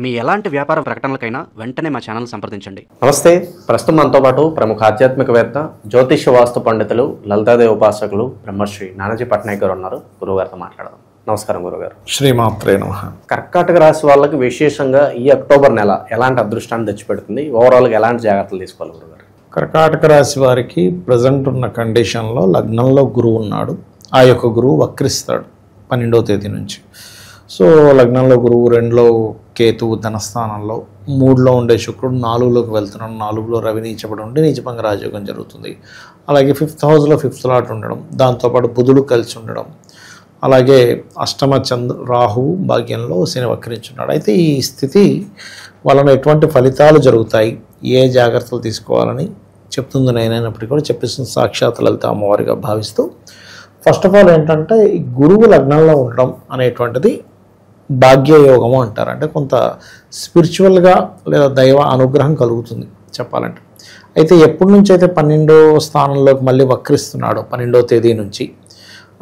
మీ ఎలాంటి వ్యాపార ప్రకటనలకైనా వెంటనే మా ఛానల్ సంప్రదించండి. నమస్తే. ప్రస్తుతం మనతో పాటు ప్రముఖ ఆధ్యాత్మికవేత్త, జ్యోతిష్య వాస్తు పండితులు, లలితాదేవి ఉపాసకులు బ్రహ్మశ్రీ నానాజీ పట్నాయక్ గారు ఉన్నారు. గురువుగారితో మాట్లాడదాం. నమస్కారం గురుగారు. శ్రీమాత్రే నమః. కర్కాటక రాశి వాళ్ళకి విశేషంగా ఈ అక్టోబర్ నెల ఎలాంటి అదృష్టాన్ని తెచ్చిపెడుతుంది? ఓవరాల్గా ఎలాంటి జాగ్రత్తలు తీసుకోవాలి గురుగారు? కర్కాటక రాశి వారికి ప్రజెంట్ ఉన్న కండిషన్లో లగ్నంలో గురువు ఉన్నాడు. ఆ యొక్క గురువు వక్రిస్తాడు 12వ తేదీ నుంచి. సో లగ్నంలో గురువు, 2లో కేతువు ధనస్థానంలో, 3లో ఉండే శుక్రుడు 4లోకి వెళ్తున్నాడు. 4లో రవి నీచపడి ఉండి నీచభంగ రాజయోగం జరుగుతుంది. అలాగే 5th హౌస్లో 5th లాట్ ఉండడం, దాంతోపాటు బుధుడు కలిసి ఉండడం, అలాగే అష్టమ రాహువు భాగ్యంలో శని వక్రించున్నాడు. అయితే ఈ స్థితి వలన ఎటువంటి ఫలితాలు జరుగుతాయి, ఏ జాగ్రత్తలు తీసుకోవాలని చెప్తుంది నేనైనప్పటికీ కూడా చెప్పేసిన సాక్షాత్ లలిత అమ్మవారిగా భావిస్తూ, ఫస్ట్ ఆఫ్ ఆల్ ఏంటంటే ఈ గురువు లగ్నంలో ఉండడం అనేటువంటిది భాగ్యయోగము అంటారు. అంటే కొంత స్పిరిచువల్గా లేదా దైవ అనుగ్రహం కలుగుతుంది చెప్పాలంటే. అయితే ఎప్పటి నుంచి అయితే 12వ స్థానంలోకి మళ్ళీ వక్రిస్తున్నాడో 12వ తేదీ నుంచి,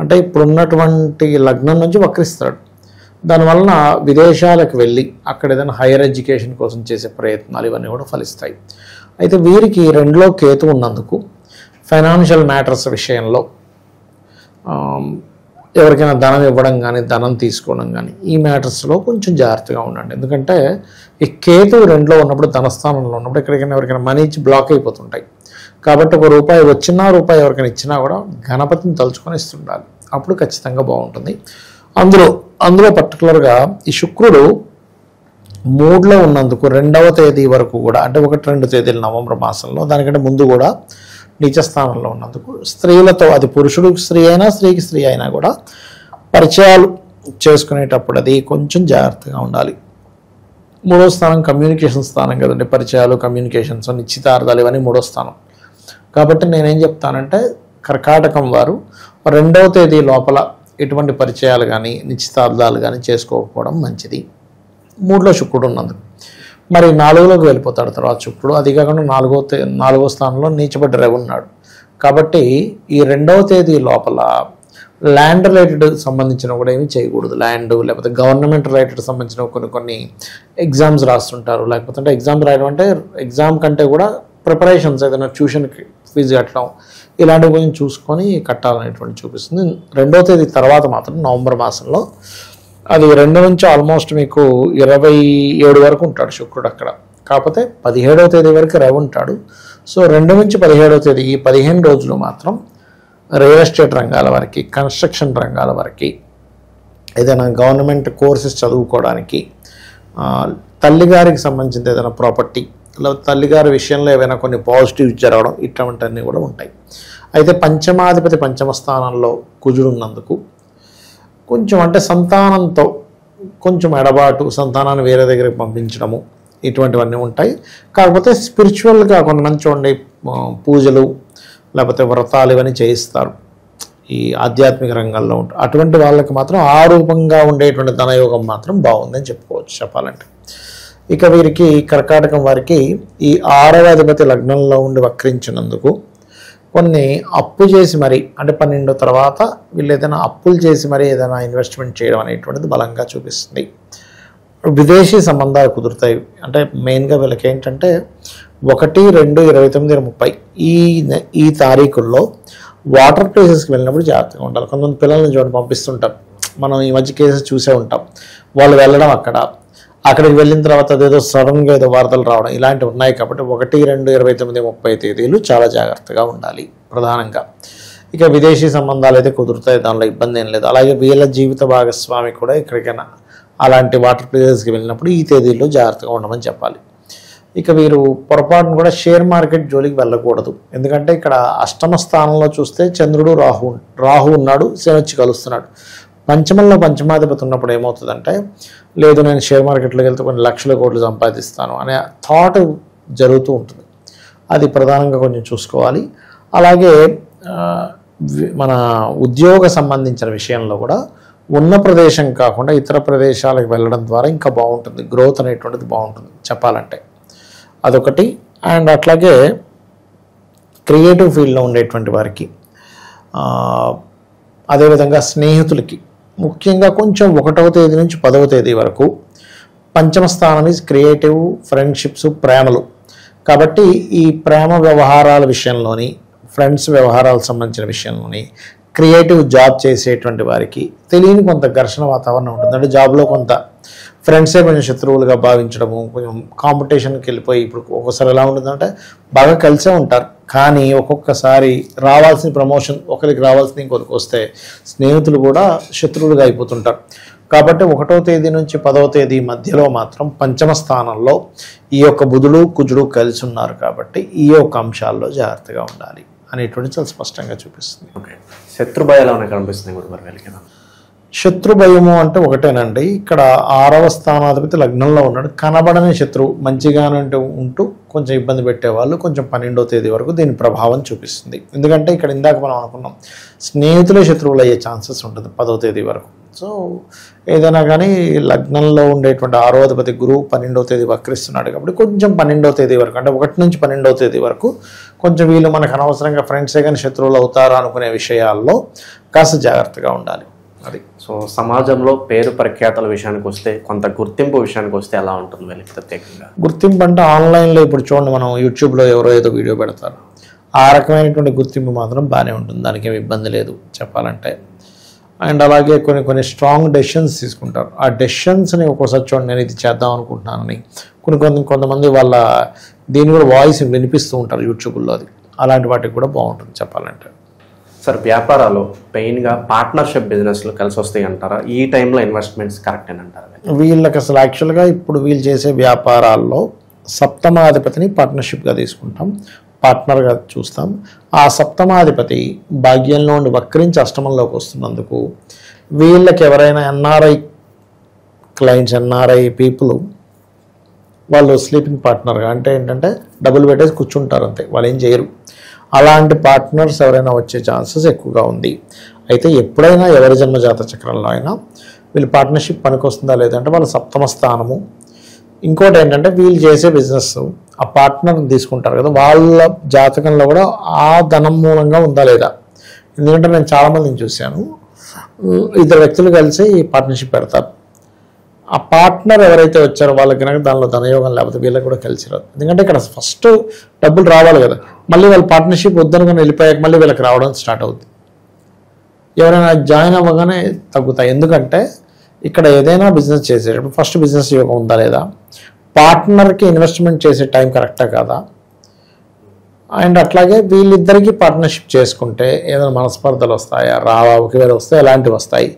అంటే ఇప్పుడున్నటువంటి లగ్నం నుంచి వక్రిస్తాడు. దానివలన విదేశాలకు వెళ్ళి అక్కడ ఏదైనా హైయర్ ఎడ్యుకేషన్ కోసం చేసే ప్రయత్నాలు ఇవన్నీ కూడా ఫలిస్తాయి. అయితే వీరికి 2లో కేతు ఉన్నందుకు ఫైనాన్షియల్ మ్యాటర్స్ విషయంలో ఎవరికైనా ధనం ఇవ్వడం కానీ ధనం తీసుకోవడం కానీ ఈ మ్యాటర్స్లో కొంచెం జాగ్రత్తగా ఉండండి. ఎందుకంటే ఈ కేతు 2లో ఉన్నప్పుడు, ధనస్థానంలో ఉన్నప్పుడు ఎక్కడికైనా ఎవరికైనా మనీ ఇచ్చి బ్లాక్ అయిపోతుంటాయి. కాబట్టి ₹1 వచ్చినా, రూపాయి ఎవరికైనా ఇచ్చినా కూడా గణపతిని తలుచుకొని ఇస్తుండాలి. అప్పుడు ఖచ్చితంగా బాగుంటుంది. అందులో పర్టికులర్గా ఈ శుక్రుడు 3లో ఉన్నందుకు 2వ తేదీ వరకు కూడా, అంటే 1-2 తేదీలు నవంబర్ మాసంలో, దానికంటే ముందు కూడా నీచస్థానంలో ఉన్నందుకు స్త్రీలతో, అది పురుషుడికి స్త్రీ అయినా స్త్రీకి స్త్రీ అయినా కూడా పరిచయాలు చేసుకునేటప్పుడు అది కొంచెం జాగ్రత్తగా ఉండాలి. 3వ స్థానం కమ్యూనికేషన్ స్థానం కదండి. పరిచయాలు, కమ్యూనికేషన్స్, నిశ్చితార్థాలు ఇవన్నీ 3వ స్థానం. కాబట్టి నేనేం చెప్తానంటే కర్కాటకం వారు 2వ తేదీ లోపల ఎటువంటి పరిచయాలు కానీ నిశ్చితార్థాలు కానీ చేసుకోకపోవడం మంచిది. 3లో శుక్రుడు ఉన్నందుకు. మరి 4లోకి వెళ్ళిపోతాడు తర్వాత శుక్రుడు. అది కాకుండా 4వ స్థానంలో నీచబడ్డ రవి ఉన్నాడు. కాబట్టి ఈ 2వ తేదీ లోపల ల్యాండ్ రిలేటెడ్ సంబంధించిన కూడా ఏమీ చేయకూడదు. ల్యాండ్ లేకపోతే గవర్నమెంట్ రిలేటెడ్ సంబంధించిన కొన్ని ఎగ్జామ్స్ రాస్తుంటారు. లేకపోతే అంటే ఎగ్జామ్స్ రాయడం అంటే ఎగ్జామ్ కంటే కూడా ప్రిపరేషన్స్, ఏదైనా ట్యూషన్కి ఫీజు కట్టడం, ఇలాంటివి కొంచెం చూసుకొని కట్టాలనేటువంటి చూపిస్తుంది. 2వ తేదీ తర్వాత మాత్రం నవంబర్ మాసంలో అది 2 నుంచి ఆల్మోస్ట్ మీకు 27 వరకు ఉంటాడు శుక్రుడు అక్కడ. కాకపోతే 17వ తేదీ వరకు రవి ఉంటాడు. సో 2 నుంచి 17వ తేదీ ఈ 15 రోజులు మాత్రం రియల్ ఎస్టేట్ రంగాల వారికి, కన్స్ట్రక్షన్ రంగాల వారికి, ఏదైనా గవర్నమెంట్ కోర్సెస్ చదువుకోవడానికి, తల్లిగారికి సంబంధించిన ఏదైనా ప్రాపర్టీ, లేదా తల్లిగారి విషయంలో ఏవైనా కొన్ని పాజిటివ్స్ జరగడం, ఇటువంటివన్నీ కూడా ఉంటాయి. అయితే పంచమాధిపతి 5వ స్థానంలో కుజుడు ఉన్నందుకు కొంచెం, అంటే సంతానంతో కొంచెం ఎడబాటు, సంతానాన్ని వేరే దగ్గరికి పంపించడము, ఇటువంటివన్నీ ఉంటాయి. కాకపోతే స్పిరిచువల్గా కొంతమంది చూడండి పూజలు లేకపోతే వ్రతాలు ఇవన్నీ చేయిస్తారు ఈ ఆధ్యాత్మిక రంగంలో ఉంటారు. అటువంటి వాళ్ళకి మాత్రం ఆ రూపంగా ఉండేటువంటి ధనయోగం మాత్రం బాగుందని చెప్పుకోవచ్చు చెప్పాలంటే. ఇక వీరికి కర్కాటకం వారికి ఈ 6వ అధిపతి లగ్నంలో ఉండి వక్రించినందుకు కొన్ని అప్పు చేసి మరి, అంటే 12 తర్వాత వీళ్ళు ఏదైనా అప్పులు చేసి మరి ఏదైనా ఇన్వెస్ట్మెంట్ చేయడం అనేటువంటిది బలంగా చూపిస్తుంది. విదేశీ సంబంధాలు కుదురుతాయి. అంటే మెయిన్గా వీళ్ళకి ఏంటంటే 1, 2, 29, 30 ఈ తారీఖుల్లో వాటర్ ప్లేసెస్కి వెళ్ళినప్పుడు జాగ్రత్తగా ఉండాలి. కొంతమంది పిల్లల్ని చూడండి పంపిస్తుంటారు. మనం ఈ మధ్య కేసెస్ చూసే ఉంటాం. వాళ్ళు వెళ్ళడం అక్కడికి వెళ్ళిన తర్వాత అదేదో సడన్గా ఏదో వరదలు రావడం ఇలాంటివి ఉన్నాయి. కాబట్టి 1, 2, 29, 30 తేదీలు చాలా జాగ్రత్తగా ఉండాలి ప్రధానంగా. ఇక విదేశీ సంబంధాలు అయితే కుదురుతాయి, దానిలో ఇబ్బంది ఏం లేదు. అలాగే వీళ్ళ జీవిత భాగస్వామి కూడా ఎక్కడికైనా అలాంటి వాటర్ ప్లేసెస్కి వెళ్ళినప్పుడు ఈ తేదీల్లో జాగ్రత్తగా ఉండమని చెప్పాలి. ఇక వీరు పొరపాటును కూడా షేర్ మార్కెట్ జోలికి వెళ్ళకూడదు. ఎందుకంటే ఇక్కడ అష్టమ స్థానంలో చూస్తే చంద్రుడు, రాహు ఉన్నాడు, శని వచ్చి కలుస్తున్నాడు. పంచమంలో పంచమాధిపతి ఉన్నప్పుడు ఏమవుతుందంటే, లేదు నేను షేర్ మార్కెట్లోకి వెళ్తే కొన్ని లక్షల కోట్లు సంపాదిస్తాను అనే థాట్ జరుగుతూ ఉంటుంది. అది ప్రధానంగా కొంచెం చూసుకోవాలి. అలాగే మన ఉద్యోగ సంబంధించిన విషయంలో కూడా ఉన్న ప్రదేశం కాకుండా ఇతర ప్రదేశాలకు వెళ్ళడం ద్వారా ఇంకా బాగుంటుంది. గ్రోత్ అనేటువంటిది బాగుంటుంది చెప్పాలంటే, అదొకటి. అండ్ అట్లాగే క్రియేటివ్ ఫీల్డ్లో ఉండేటువంటి వారికి, అదేవిధంగా స్నేహితులకి ముఖ్యంగా కొంచెం 1వ తేదీ నుంచి 10వ తేదీ వరకు పంచమ స్థానం ఈజ్ క్రియేటివ్, ఫ్రెండ్షిప్స్, ప్రేమలు. కాబట్టి ఈ ప్రేమ వ్యవహారాల విషయంలోని, ఫ్రెండ్స్ వ్యవహారాలకు సంబంధించిన విషయంలోని, క్రియేటివ్ జాబ్ చేసేటువంటి వారికి తెలియని కొంత ఘర్షణ వాతావరణం ఉంటుంది. అంటే జాబ్లో కొంత ఫ్రెండ్సే కొంచెం శత్రువులుగా భావించడము, కొంచెం కాంపిటీషన్కి వెళ్ళిపోయి, ఇప్పుడు ఒక్కొక్కసారి ఎలా ఉంటుందంటే బాగా కలిసే ఉంటారు, కానీ ఒక్కొక్కసారి రావాల్సిన ప్రమోషన్ ఒకరికి రావాల్సిన ఇంకొకరికి వస్తే స్నేహితులు కూడా శత్రువులుగా అయిపోతుంటారు. కాబట్టి 1వ తేదీ నుంచి 10వ తేదీ మధ్యలో మాత్రం పంచమ స్థానంలో ఈ యొక్క బుధుడు కుజుడు కలిసి ఉన్నారు. కాబట్టి ఈ యొక్క అంశాల్లో జాగ్రత్తగా ఉండాలి అనేటువంటి చాలా స్పష్టంగా చూపిస్తుంది. ఓకే, శత్రు భయాలు ఏమైనా కనిపిస్తుంది గురు మరి వీళ్ళకి? శత్రు భయము అంటే ఒకటేనండి. ఇక్కడ 6వ స్థానాధిపతి లగ్నంలో ఉన్నాడు. కనబడని శత్రువు మంచిగానే ఉంటూ కొంచెం ఇబ్బంది పెట్టేవాళ్ళు కొంచెం 12వ తేదీ వరకు దీని ప్రభావం చూపిస్తుంది. ఎందుకంటే ఇక్కడ ఇందాక మనం అనుకున్నాం స్నేహితులే శత్రువులు అయ్యే ఛాన్సెస్ ఉంటుంది 10వ తేదీ వరకు. సో ఏదైనా కానీ లగ్నంలో ఉండేటువంటి 6వ అధిపతి గురువు 12వ తేదీ వక్రిస్తున్నాడు కాబట్టి కొంచెం 12వ తేదీ వరకు, అంటే 1 నుంచి 12వ తేదీ వరకు కొంచెం వీళ్ళు మనకు అనవసరంగా ఫ్రెండ్సే కానీ శత్రువులు అవుతారా అనుకునే విషయాల్లో కాస్త జాగ్రత్తగా ఉండాలి. అది. సో సమాజంలో పేరు ప్రఖ్యాతల విషయానికి వస్తే, కొంత గుర్తింపు విషయానికి వస్తే ఎలా ఉంటుంది వీళ్ళకి ప్రత్యేకంగా? గుర్తింపు అంటే ఆన్లైన్లో ఇప్పుడు చూడండి, మనం యూట్యూబ్లో ఎవరో ఏదో వీడియో పెడతారు, ఆ రకమైనటువంటి గుర్తింపు మాత్రం బాగానే ఉంటుంది, దానికి ఏమి ఇబ్బంది లేదు చెప్పాలంటే. అండ్ అలాగే కొన్ని స్ట్రాంగ్ డెసిషన్స్ తీసుకుంటారు. ఆ డెసిషన్స్ని ఒక్కోసారి చూడండి, నేను ఇది చేద్దాం అనుకుంటున్నానని కొంతమంది వాళ్ళ దీన్ని కూడా వాయిస్ వినిపిస్తూ ఉంటారు యూట్యూబ్లో, అది అలాంటి వాటికి కూడా బాగుంటుంది చెప్పాలంటే. సార్, వ్యాపారాలు మెయిన్గా పార్ట్నర్షిప్ బిజినెస్లు కలిసి వస్తాయి అంటారా? ఈ టైంలో ఇన్వెస్ట్మెంట్స్ కరెక్ట్ అని అంటారా? వీళ్ళకి అసలు యాక్చువల్గా ఇప్పుడు వీళ్ళు చేసే వ్యాపారాల్లో సప్తమాధిపతిని పార్ట్నర్షిప్గా తీసుకుంటాం, పార్ట్నర్గా చూస్తాం. ఆ సప్తమాధిపతి భాగ్యంలో ఉండి వక్రించి అష్టమంలోకి వస్తున్నందుకు వీళ్ళకి ఎవరైనా ఎన్ఆర్ఐ క్లయింట్స్, ఎన్ఆర్ఐ పీపుల్ వాళ్ళు స్లీపింగ్ పార్ట్నర్గా, అంటే ఏంటంటే డబ్బులు పెట్టేసి కూర్చుంటారు అంతే, వాళ్ళు ఏం చేయరు. అలాంటి పార్ట్నర్స్ ఎవరైనా వచ్చే ఛాన్సెస్ ఎక్కువగా ఉంది. అయితే ఎప్పుడైనా ఎవరి జన్మజాత చక్రంలో అయినా వీళ్ళు పార్ట్నర్షిప్ పనికొస్తుందా లేదంటే వాళ్ళ సప్తమ స్థానము. ఇంకోటి ఏంటంటే వీళ్ళు చేసే బిజినెస్ ఆ పార్ట్నర్ని తీసుకుంటారు కదా, వాళ్ళ జాతకంలో కూడా ఆ ధనం మూలంగా ఉందా లేదా. ఎందుకంటే నేను చాలామందిని చూశాను, 2 వ్యక్తులు కలిసి పార్ట్నర్షిప్ పెడతారు, ఆ పార్ట్నర్ ఎవరైతే వచ్చారో వాళ్ళకి కనుక దానిలో ధనయోగం లేకపోతే వీళ్ళకి కూడా కలిసి రాదు. ఎందుకంటే ఇక్కడ ఫస్ట్ డబ్బులు రావాలి కదా, మళ్ళీ వాళ్ళు పార్ట్నర్షిప్ వద్దనుకొని వెళ్ళిపోయాక మళ్ళీ వీళ్ళకి రావడం స్టార్ట్ అవుతుంది. ఎవరైనా జాయిన్ అవ్వగానే తగ్గుతాయి. ఎందుకంటే ఇక్కడ ఏదైనా బిజినెస్ చేసేటప్పుడు ఫస్ట్ బిజినెస్ యోగం ఉందా లేదా, పార్ట్నర్కి ఇన్వెస్ట్మెంట్ చేసే టైం కరెక్టా కాదా, అండ్ అట్లాగే వీళ్ళిద్దరికీ పార్ట్నర్షిప్ చేసుకుంటే ఏదైనా మనస్పర్ధలు వస్తాయా, రావా, ఒకవేళ వస్తే ఎలాంటివి వస్తాయి,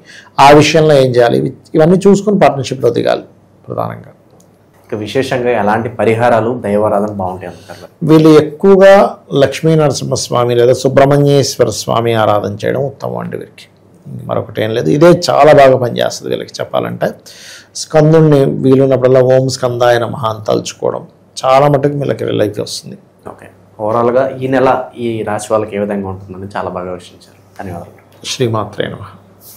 ఆ విషయంలో ఏం చేయాలి, ఇవన్నీ చూసుకుని పార్ట్నర్షిప్లో దిగాలి ప్రధానంగా. ఇక విశేషంగా ఎలాంటి పరిహారాలు, దైవారాధన బాగుంటాయి అంటారు? వీళ్ళు ఎక్కువగా లక్ష్మీ నరసింహస్వామి లేదా సుబ్రహ్మణ్యేశ్వర స్వామి ఆరాధన చేయడం ఉత్తమం అండి వీరికి. మరొకటి ఏం లేదు, ఇదే చాలా బాగా పనిచేస్తుంది వీళ్ళకి చెప్పాలంటే. స్కందుడిని వీలున్నప్పుడల్లా ఓం స్కందాయ నమః అని తలుచుకోవడం చాలా మటుకు వీళ్ళకి రిలైఫ్ వస్తుంది. ఓకే, ఓవరాల్గా ఈ నెల ఈ రాశి వాళ్ళకి ఏ విధంగా ఉంటుందని చాలా బాగా వివరించారు. ధన్యవాదాలు. శ్రీమాత్రే నమః.